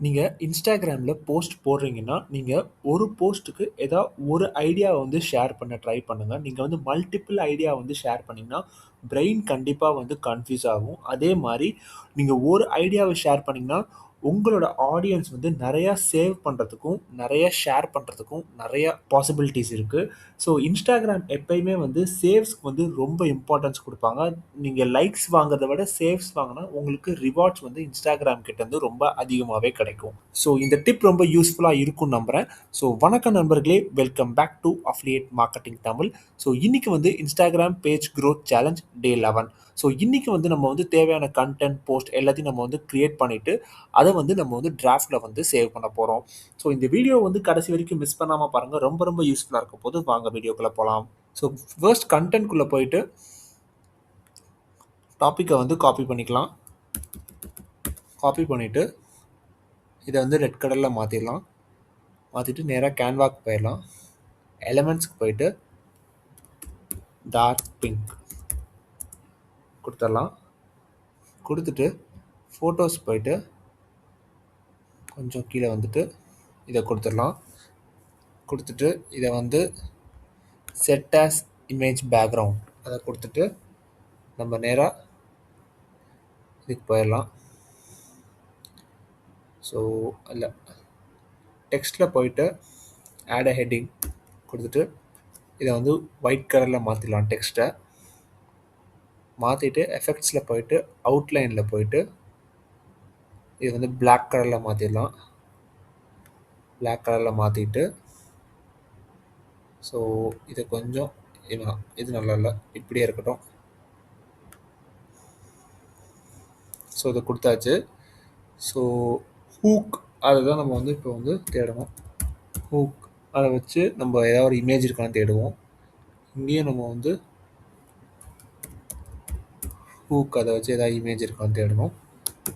நீங்க Instagramல போஸ்ட் போடுறீங்கன்னா, நீங்க ஒரு போஸ்ட்டுக்கு ஒரு ஐடியாவ ஷேர் பண்ண ட்ரை பண்ணுங்க. நீங்க மல்டிபிள் ஐடியா ஷேர் பண்ணீங்கன்னா, பிரெயின் கண்டிப்பா கன்ஃப்யூஸ் ஆகும். அதே மாரி நீங்க ஒரு ஐடியாவ ஷேர் பண்ணீங்கன்னா, உங்களோட ஆடியன்ஸ் நெறைய சேவ் பண்றதுக்கும், நெறைய ஷேர் பண்றதுக்கும் நெறைய பாசிபிலிட்டீஸ் இருக்கு. ஸோ Instagram எப்பயுமே சேவ்ஸ்க்கு ரொம்ப இம்பார்ட்டன்ஸ் குடுப்பாங்க. நீங்க லைக்ஸ் வாங்குறத விட சேவ்ஸ் வாங்குனா, உங்களுக்கு ரிவார்ட்ஸ் Instagram கிட்டேருந்து ரொம்ப அதிகமாவே கிடைக்கும். ஸோ இந்த டிப் ரொம்ப யூஸ்ஃபுல்லா இருக்கும்னு நம்புறேன். ஸோ வணக்கம் நண்பர்களே! Welcome back to affiliate marketing Tamil. So இன்னைக்கு Instagram page growth challenge day 11. So இன்னைக்கு நம்ம தேவையான கன்டென்ட், போஸ்ட் எல்லாத்தையும் நம்ம கிரியேட் பண்ணிட்டு, அத நம்ம டிராஃப்ட்ல சேவ் பண்ண போறோம். ஸோ இந்த வீடியோ கடைசி வரைக்கும் மிஸ் பண்ணாம பாருங்க. ரொம்ப ரொம்ப யூஸ்ஃபுல்லா இருக்க போது. வாங்க வீடியோக்குள்ள போலாம். ஸோ ஃபர்ஸ்ட் கன்டென்ட்குள்ள போயிட்டு டாபிக்க காப்பி பண்ணிக்கலாம். காப்பி பண்ணிட்டு இத ரெட் கலர்ல மாத்திரலாம். மாத்திட்டு நேரா கேன்வாக்கு போயிரலாம். எலிமெண்ட்ஸ்க்கு போயிட்டு டார்க் பிங்க் குடுத்துரலாம். குடுத்துட்டு ஃபோட்டோஸ் போயிட்டு கொஞ்சம் கீழ வந்துட்டு இத குடுத்துரலாம். குடுத்துட்டு இத செட் ஆஸ் இமேஜ் பேக்கிரவுண்ட் அத குடுத்துட்டு நம்ம நேரா இதுக்கு போயிரலாம். ஸோ இல்ல டெக்ஸ்ட்ல போயிட்டு ஆட் அ ஹெட்டிங் குடுத்துட்டு இத ஒயிட் கலர்ல மாத்திரலாம் டெக்ஸ்ட்ட. மாத்திட்டு எஃபெக்ட்ஸ்ல போயிட்டு அவுட்லைன்ல போயிட்டு இது பிளாக் கலர்ல மாத்திரலாம். பிளாக் கலர்ல மாத்திட்டு ஸோ இத கொஞ்சம் இது நல்லா இல்ல. இப்படியே இருக்கட்டும். ஸோ இத குடுத்தாச்சு. ஸோ ஹூக் அதுதான் நம்ம இப்போ தேடணும். ஹூக் அத வச்சு நம்ம ஏதாவது ஒரு இமேஜ் இருக்கான்னு தேடுவோம். இங்கேயும் நம்ம ஹூக் அத வச்சு ஏதாவது இமேஜ் இருக்கான்னு தேடணும்.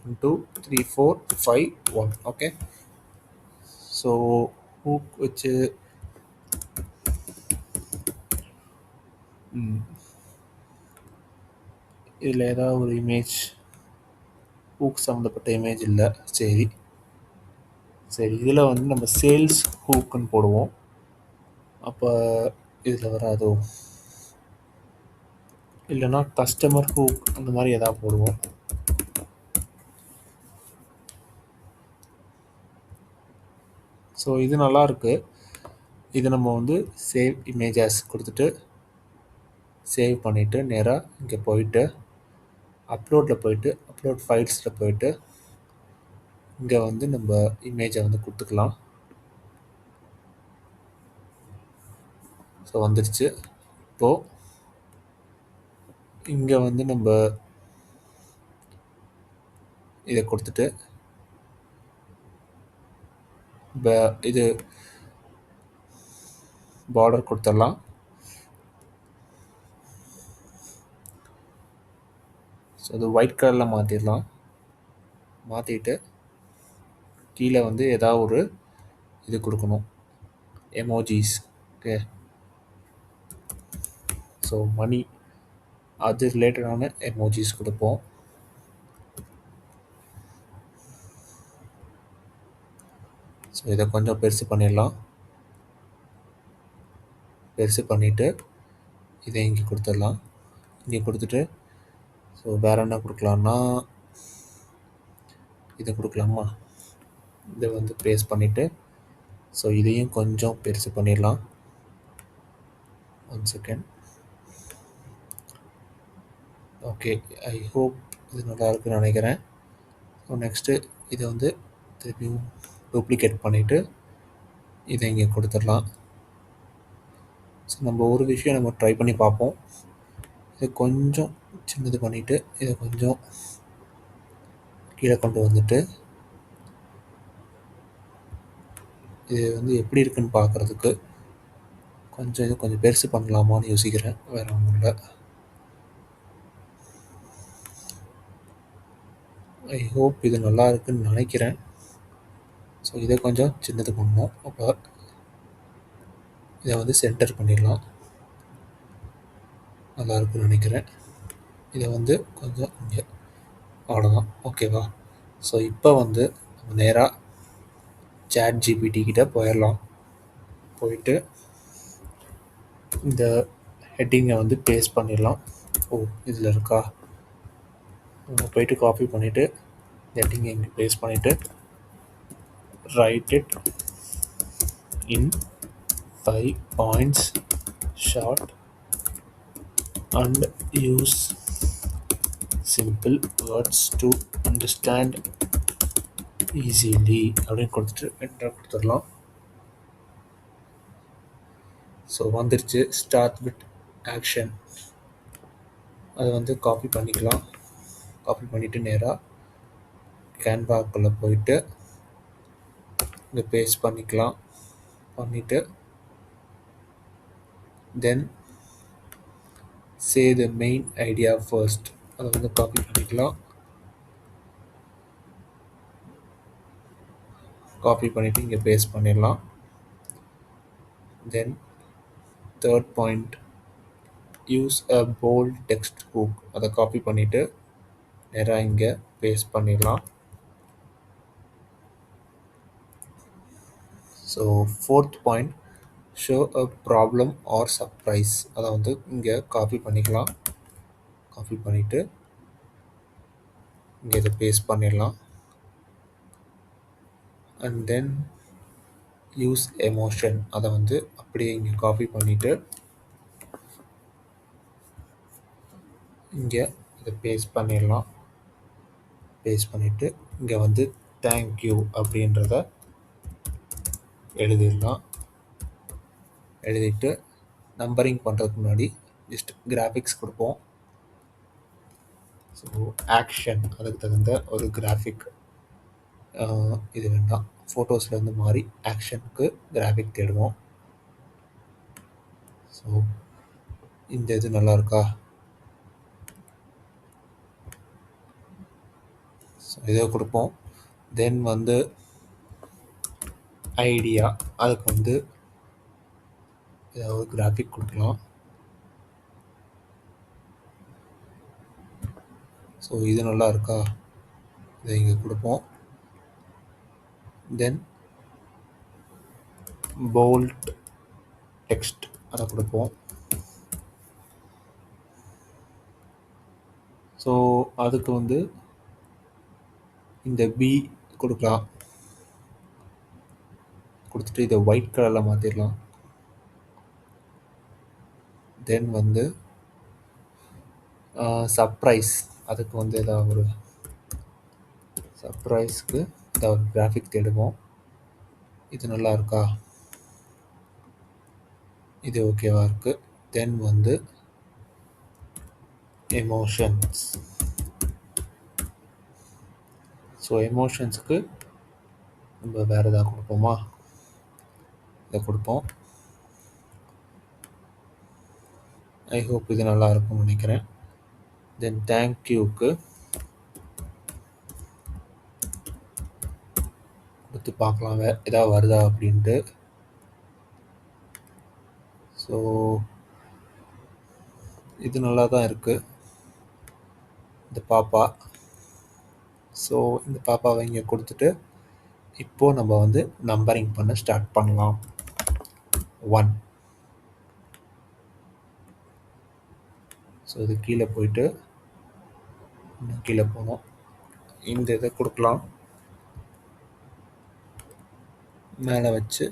2, 3, 4, 5, 1 ஓகே. ஸோ ஹூக் வச்சு இதில் ஏதாவது ஒரு இமேஜ் ஹூக் சம்மந்தப்பட்ட இமேஜ் இல்லை. சரி இதில் நம்ம சேல்ஸ் ஹூக்குன்னு போடுவோம். அப்போ இதில் வராதோ? இல்லைன்னா கஸ்டமர் ஹூக் அந்த மாதிரி ஏதாவது போடுவோம். ஸோ இது நல்லாயிருக்கு. இது நம்ம சேவ் இமேஜஸ் கொடுத்துட்டு சேவ் பண்ணிவிட்டு நேராக இங்கே போயிட்டு அப்லோடில் போயிட்டு அப்லோட் ஃபைல்ஸில் போயிட்டு இங்கே நம்ம இமேஜை கொடுத்துக்கலாம். ஸோ வந்துடுச்சு. இப்போது இங்கே நம்ம இதை கொடுத்துட்டு இது பார்டர் கொடுத்துடலாம். ஸோ அது ஒயிட் கலரில் மாற்றிடலாம். மாற்றிட்டு கீழே ஏதாவது ஒரு இது கொடுக்கணும், எமோஜிஸ். ஓகே, ஸோ மணி அது ரிலேட்டடான எமோஜிஸ் கொடுப்போம். ஸோ இதை கொஞ்சம் பெருசு பண்ணிடலாம். பெருசு பண்ணிவிட்டு இதை இங்கே கொடுத்துடலாம். இங்கே கொடுத்துட்டு ஸோ வேறு என்ன கொடுக்கலான்னா இதை கொடுக்கலாமா? இதை பேஸ்ட் பண்ணிவிட்டு ஸோ இதையும் கொஞ்சம் பெருசு பண்ணிடலாம். 1 செகண்ட். ஓகே, ஐ ஹோப் இது நல்லா இருக்குன்னு நினைக்கிறேன். ஸோ நெக்ஸ்ட்டு இதை திருப்பியும் டூப்ளிகேட் பண்ணிவிட்டு இதை இங்கே கொடுத்துடலாம். ஸோ நம்ம ஒரு விஷயம் நம்ம ட்ரை பண்ணி பார்ப்போம். இதை கொஞ்சம் சின்னது பண்ணிவிட்டு இதை கொஞ்சம் கீழே கொண்டு வந்துட்டு இது எப்படி இருக்குன்னு பார்க்குறதுக்கு இது கொஞ்சம் பெருசு பண்ணலாமான்னு யோசிக்கிறேன். வேறு ஒன்றும் இல்லை. ஐ ஹோப் இது நல்லா இருக்குன்னு நினைக்கிறேன். ஸோ இதை கொஞ்சம் சின்னது பண்ணணும். அப்போ இதை சென்டர் பண்ணிடலாம். நல்லா இருக்குன்னு நினைக்கிறேன். இதை கொஞ்சம் இங்கே அவ்வளோதான். ஓகேவா? ஸோ இப்போ நம்ம நேராக சாட் ஜிபிடி கிட்ட போயிடலாம். போயிட்டு இந்த ஹெட்டிங்கை வந்து பேஸ்ட் பண்ணிடலாம். ஓ, இதில் இருக்கா? நம்ம போயிட்டு காப்பி பண்ணிவிட்டு ஹெட்டிங்கை இங்கே பேஸ்ட் பண்ணிவிட்டு right it in 5 points short and use simple words to understand easily அப்படின்னு கொடுத்துட்டு என்டர் கொடுத்துடலாம். ஸோ வந்துருச்சு. Start with action. அதை வந்து காப்பி பண்ணிக்கலாம். காப்பி பண்ணிவிட்டு நேராக கேன்வாக்குள்ளே போயிட்டு இங்கே பேஸ்ட் பண்ணிக்கலாம். பண்ணிவிட்டு then say the main idea first. அதை வந்து காப்பி பண்ணிக்கலாம். காப்பி பண்ணிவிட்டு இங்கே பேஸ்ட் பண்ணிடலாம். Then third point use a bold text hook. அதை காப்பி பண்ணிவிட்டு நேராக இங்கே பேஸ்ட் பண்ணிடலாம். So fourth point show a problem or surprise. அதை வந்து இங்கே காப்பி பண்ணிக்கலாம். காப்பி பண்ணிவிட்டு இங்கே இதை பேஸ்ட் பண்ணிடலாம். And then use emotion. அதை வந்து அப்படியே இங்கே காப்பி பண்ணிவிட்டு இங்கே இதை பேஸ்ட் பண்ணிடலாம். பேஸ்ட் பண்ணிவிட்டு இங்கே வந்து தேங்க்யூ அப்படின்றத எழுதிடலாம். எழுதிட்டு நம்பரிங் பண்ணுறதுக்கு முன்னாடி ஜஸ்ட் கிராஃபிக்ஸ் கொடுப்போம். ஸோ ஆக்ஷன், அதுக்கு தகுந்த ஒரு கிராஃபிக் இது வேண்டாம். ஃபோட்டோஸ்லேருந்து மாறி ஆக்ஷனுக்கு கிராஃபிக் தேடுவோம். ஸோ இந்த இது நல்லா இருக்கா? ஸோ இதை கொடுப்போம். தென் வந்து ஐடியா, அதுக்கு வந்து ஏதாவது கிராஃபிக் கொடுக்கலாம். ஸோ இது நல்லா இருக்கா? இதை இங்கே கொடுப்போம். தென் போல்ட் டெக்ஸ்ட், அதை கொடுப்போம். ஸோ அதுக்கு வந்து இந்த பி கொடுக்கலாம். கொடுத்துட்டு இதை ஒயிட் கலரில் மாற்றிடலாம். தென் வந்து சர்ப்ரைஸ், அதுக்கு வந்து ஏதாவது ஒரு சர்ப்ரைஸ்க்கு ஏதாவது கிராஃபிக் தேடுவோம். இது நல்லா இருக்கா? இது ஓகேவா இருக்குது. தென் வந்து எமோஷன்ஸ். ஸோ எமோஷன்ஸுக்கு நம்ம வேறு எதாவது கொடுப்போமா? இதை கொடுப்போம். ஐ ஹோப் இது நல்லா இருக்கும்னு நினைக்கிறேன். தென் தேங்க்யூக்கு கொடுத்து பார்க்கலாம் ஏதாவது வருதா அப்படின்ட்டு. ஸோ இது நல்லா தான் இருக்குது, இந்த பாப்பா. ஸோ இந்த பாப்பாவை இங்கே கொடுத்துட்டு இப்போது நம்ம வந்து நம்பரிங் பண்ண ஸ்டார்ட் பண்ணலாம். 1. ஸோ இது கீழே போயிட்டு இன்னும் கீழே போகணும். இந்த இதை கொடுக்கலாம். மேலே வச்சு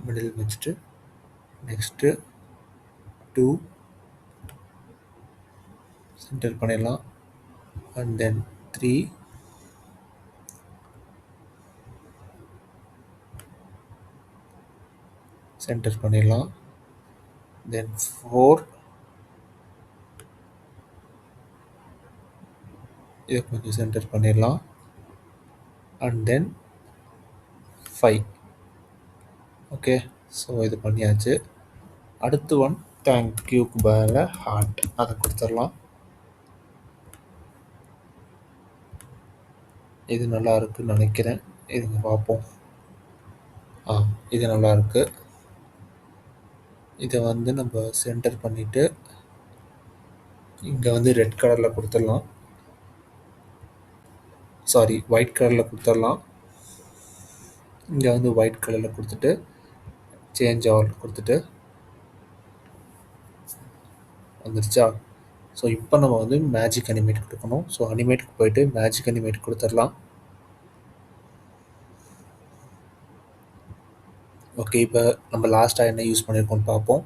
மிடில் வச்சுட்டு நெக்ஸ்ட்டு 2 சென்டர் பண்ணிடலாம். அண்ட் தென் 3 சென்டர் பண்ணிடலாம். தென் 4 இதை கொஞ்சம் சென்டர் பண்ணிடலாம். And then 5. ஓகே, ஸோ இது பண்ணியாச்சு. அடுத்து ஒன் தேங்க்யூக்கு மேலே ஹார்ட், அதை கொடுத்துடலாம். இது நல்லா இருக்குன்னு நினைக்கிறேன். இதுங்க பார்ப்போம். இது நல்லா இருக்குது. இதை வந்து நம்ம சென்டர் பண்ணிவிட்டு இங்கே வந்து ரெட் கலரில் கொடுத்துடலாம். சாரி, ஒயிட் கலரில் கொடுத்துடலாம். இங்கே வந்து ஒயிட் கலரில் கொடுத்துட்டு சேஞ்ச் ஆல் கொடுத்துட்டு வந்துருச்சா? ஸோ இப்போ நம்ம வந்து மேஜிக் அனிமேட் கொடுக்கணும். ஸோ அனிமேட்டுக்கு போயிட்டு மேஜிக் அனிமேட் கொடுத்துடலாம். ஓகே, இப்போ நம்ம லாஸ்ட்டாக என்ன யூஸ் பண்ணியிருக்கோம்னு பார்ப்போம்.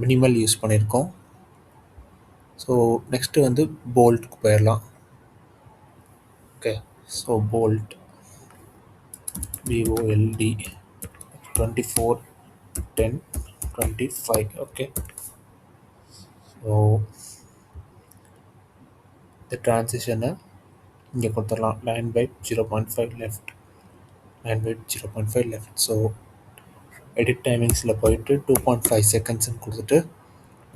மினிமல் யூஸ் பண்ணியிருக்கோம். ஸோ நெக்ஸ்ட்டு வந்து போல்ட்டுக்கு போயிடலாம். Okay, so bold BOLD 24 10 25. Okay, so இந்த ட்ரான்சிஷனை இங்கே கொடுத்துடலாம். 9/0.5 லெஃப்ட், 9/0.5 லெஃப்ட். ஸோ எடிட் டைமிங்ஸில் போயிட்டு 2.5 செகண்ட்ஸ்ன்னு கொடுத்துட்டு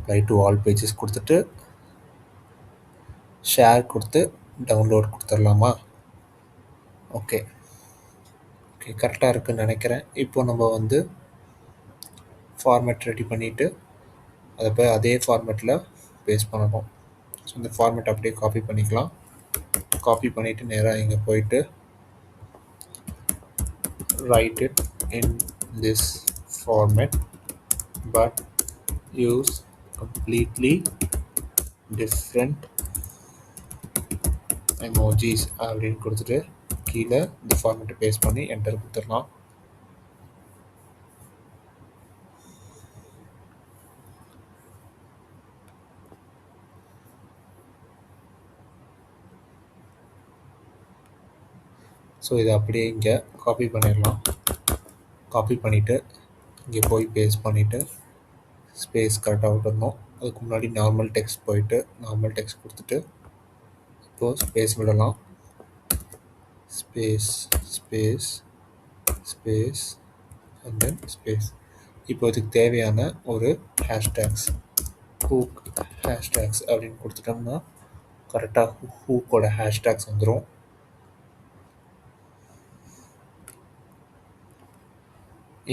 ப்ளை டு ஆல் பேஜஸ் கொடுத்துட்டு ஷேர் கொடுத்து டவுன்லோட் கொடுத்துடலாமா? ஓகே ஓகே, கரெக்டாக இருக்குதுன்னு நினைக்கிறேன். இப்போ நம்ம வந்து ஃபார்மேட் ரெடி பண்ணிவிட்டு அதை போய் அதே ஃபார்மேட்டில் பேஸ்ட் பண்ணணும். ஸோ இந்த ஃபார்மேட் அப்படியே காப்பி பண்ணிக்கலாம். காப்பி பண்ணிவிட்டு நேராக இங்கே போயிட்டு write it in this format but use completely different emojis அப்படின்னு கொடுத்துட்டு கீழே இந்த ஃபார்மேட்டை பேஸ்ட் பண்ணி என்டர் கொடுத்துடலாம். ஸோ இதை அப்படியே இங்கே காப்பி பண்ணிடலாம். காப்பி பண்ணிவிட்டு இங்கே போய் பேஸ்ட் பண்ணிவிட்டு ஸ்பேஸ் கரெக்டாக விட்டுருந்தோம். அதுக்கு முன்னாடி நார்மல் டெக்ஸ்ட் போயிட்டு நார்மல் டெக்ஸ்ட் கொடுத்துட்டு இப்போது ஸ்பேஸ் விடலாம். Space space space and then space. இப்போ இதுக்கு தேவையான ஒரு ஹேஷ்டேக்ஸ் ஹூக் ஹேஷ்டேக்ஸ் அப்படின்னு கொடுத்துட்டோம்னா கரெக்டாக ஹூக்கோட ஹேஷ்டேக்ஸ் வந்துடும்.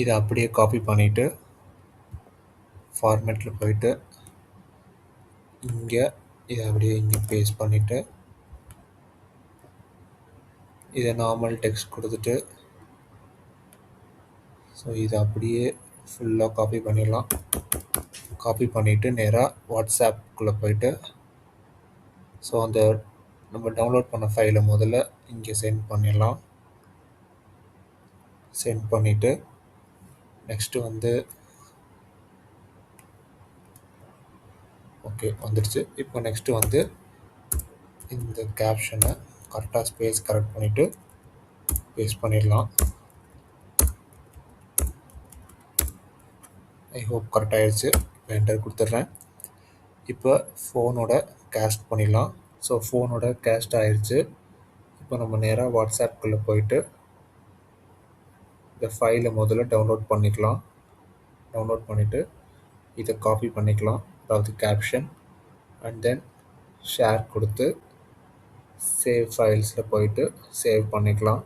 இதை அப்படியே காப்பி பண்ணிவிட்டு ஃபார்மேட்டில் போயிட்டு இங்கே இதை அப்படியே இங்கே பேஸ்ட் பண்ணிவிட்டு இதை நார்மல் டெக்ஸ்ட் கொடுத்துட்டு ஸோ இதை அப்படியே ஃபுல்லாக காப்பி பண்ணிடலாம். காப்பி பண்ணிவிட்டு நேராக வாட்ஸ்அப்புக்குள்ளே போயிட்டு ஸோ அந்த நம்ம டவுன்லோட் பண்ண ஃபைலை முதல்ல இங்கே சென்ட் பண்ணிடலாம். சென்ட் பண்ணிவிட்டு நெக்ஸ்ட்டு வந்து ஓகே வந்துடுச்சு. இப்போ நெக்ஸ்ட்டு வந்து இந்த கேப்ஷனை கரெக்டாக ஸ்பேஸ் கரெக்ட் பண்ணிவிட்டு பேஸ்ட் பண்ணிடலாம். ஐ ஹோப் கரெக்டாக ஆயிடுச்சு. இப்போ என்டர் கொடுத்துட்றேன். இப்போ ஃபோனோட கேஸ்ட் பண்ணிடலாம். ஸோ ஃபோனோட கேஸ்ட் ஆயிடுச்சு. இப்போ நம்ம நேராக வாட்ஸ்அப்புக்குள்ளே போயிட்டு இந்த ஃபைலை முதல்ல டவுன்லோட் பண்ணிக்கலாம். டவுன்லோட் பண்ணிவிட்டு இதை காப்பி பண்ணிக்கலாம், அதாவது கேப்ஷன், அண்ட் தென் ஷேர் கொடுத்து சேவ் ஃபைல்ஸில் போயிட்டு சேவ் பண்ணிக்கலாம்.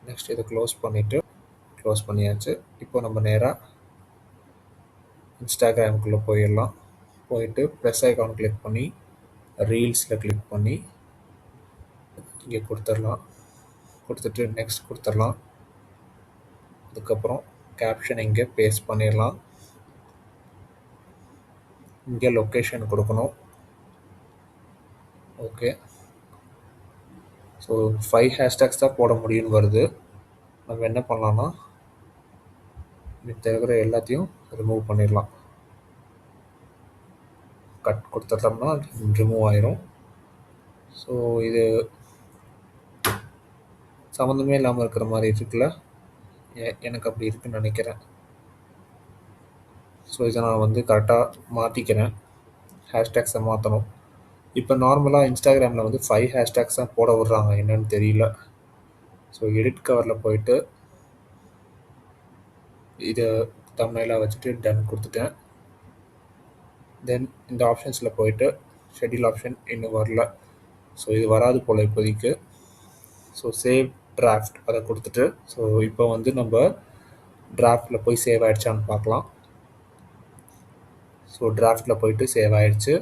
நெக்ஸ்ட் இதை க்ளோஸ் பண்ணிவிட்டு க்ளோஸ் பண்ணியாச்சு. இப்போ நம்ம நேராக இன்ஸ்டாகிராமுக்குள்ளே போயிடலாம். போயிட்டு ப்ளஸ் ஐக்கான் கிளிக் பண்ணி ரீல்ஸில் கிளிக் பண்ணி இங்கே கொடுத்துடலாம். கொடுத்துட்டு நெக்ஸ்ட் கொடுத்துடலாம். அதுக்கப்புறம் கேப்ஷன் இங்கே பேஸ்ட் பண்ணிடலாம். இங்கே லொக்கேஷன் கொடுக்கணும். ஓகே, ஸோ 5 ஹேஷ்டேக்ஸ் தான் போட முடியும்னு வருது. நம்ம என்ன பண்ணலான்னா மித்த இருக்கிற எல்லாத்தையும் ரிமூவ் பண்ணிடலாம். கட் கொடுத்துட்டோம்னா ரிமூவ் ஆயிரும். ஸோ இது சம்மந்தமே இல்லாமல் இருக்கிற மாதிரி இருக்குல்ல, எனக்கு அப்படி இருக்குன்னு நினைக்கிறேன். ஸோ இதை நான் வந்து கரெக்டாக மாற்றிக்கிறேன். ஹேஷ்டேக்ஸை மாற்றணும். இப்போ நார்மலாக இன்ஸ்டாகிராமில் வந்து 5 ஹேஷ்டேக்ஸ் தான் போட விட்றாங்க, என்னன்னு தெரியல. ஸோ எடிட் கவரில் போயிட்டு இதை தம்ப்நெயிலாக வச்சுட்டு டன் கொடுத்துட்டேன். தென் இந்த ஆப்ஷன்ஸில் போயிட்டு ஷெட்யூல் ஆப்ஷன் இன்னும் வரல. ஸோ இது வராது போல் இப்போதைக்கு. ஸோ சேவ் டிராஃப்ட் அதை கொடுத்துட்டு ஸோ இப்போ வந்து நம்ம டிராஃப்டில் போய் சேவ் ஆகிடுச்சான்னு பார்க்கலாம். ஸோ டிராஃப்டில் போயிட்டு சேவ் ஆகிடுச்சு.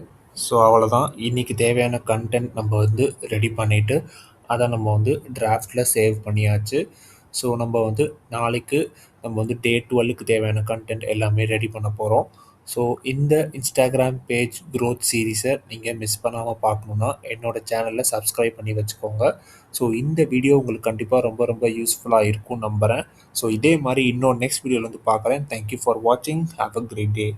ஸோ அவ்வளோதான். இன்றைக்கி தேவையான கண்டென்ட் நம்ம வந்து ரெடி பண்ணிவிட்டு அதை நம்ம வந்து டிராஃப்டில் சேவ் பண்ணியாச்சு. ஸோ நம்ம வந்து நாளைக்கு நம்ம வந்து டே 12க்கு தேவையான கண்டென்ட் எல்லாமே ரெடி பண்ண போகிறோம். ஸோ இந்த இன்ஸ்டாகிராம் பேஜ் growth சீரிஸை நீங்கள் மிஸ் பண்ணாமல் பார்க்கணுன்னா என்னோட சேனலில் சப்ஸ்கிரைப் பண்ணி வச்சுக்கோங்க. ஸோ இந்த வீடியோ உங்களுக்கு கண்டிப்பாக ரொம்ப ரொம்ப யூஸ்ஃபுல்லாக இருக்கும்னு நம்புகிறேன். ஸோ இதே மாதிரி இன்னொரு நெக்ஸ்ட் வீடியோவில் வந்து பார்க்குறேன். தேங்க்யூ ஃபார் வாட்சிங். Have a great day.